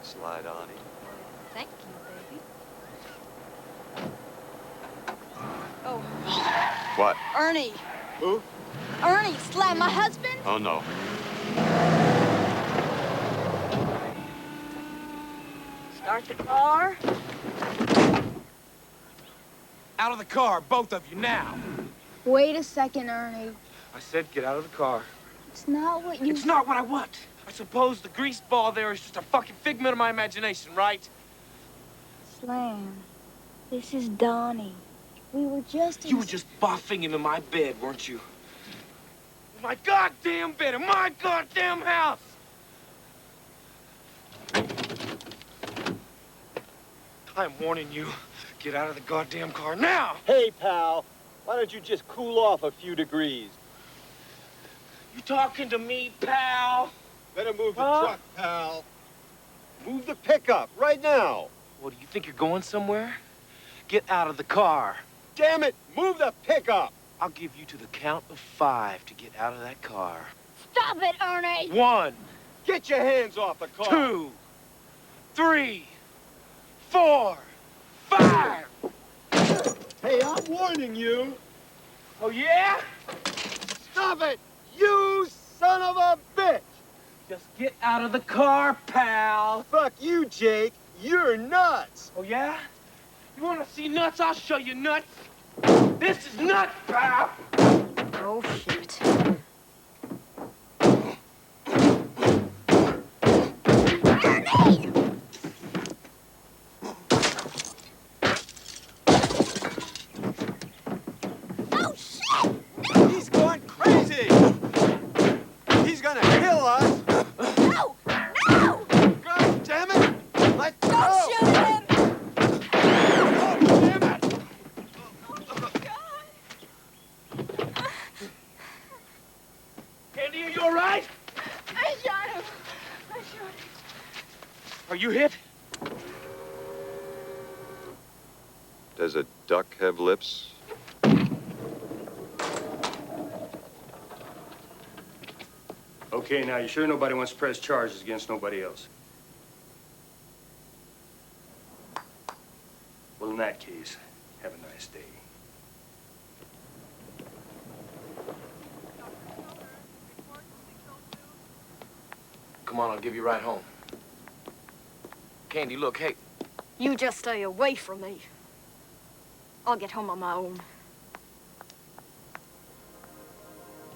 Slide on him. Thank you, baby. Oh. What? Ernie. Who? Ernie, slam my husband? Oh, no. Start the car. Out of the car, both of you, now. Wait a second, Ernie. I said get out of the car. It's not what you... It's not what I want. I suppose the grease ball there is just a fucking figment of my imagination, right? Slam. This is Donnie. We were just... You were just boffing him in my bed, weren't you? In my goddamn bed, in my goddamn house! I'm warning you. Get out of the goddamn car now! Hey, pal. Why don't you just cool off a few degrees? You talking to me, pal? Better move the truck, pal. Move the pickup right now. What, do you think you're going somewhere? Get out of the car. Damn it, move the pickup. I'll give you to the count of 5 to get out of that car. Stop it, Ernie! 1, Get your hands off the car. 2, 3, 4, 5! Hey, I'm warning you. Oh, yeah? Stop it, you son of a bitch. Just get out of the car, pal. Fuck you, Jake. You're nuts. Oh, yeah? You want to see nuts? I'll show you nuts. This is nuts, pal. Oh, shit. He's going crazy. He's gonna kill us. No! No! God damn it. Let go. Don't shoot him! Oh, damn it. Candy, are you all right? I shot him. I shot him. Are you hit? Does a duck have lips? Okay, now, you sure nobody wants to press charges against nobody else? Well, in that case, have a nice day. Come on, I'll give you a ride home. Candy, look, hey. You just stay away from me. I'll get home on my own.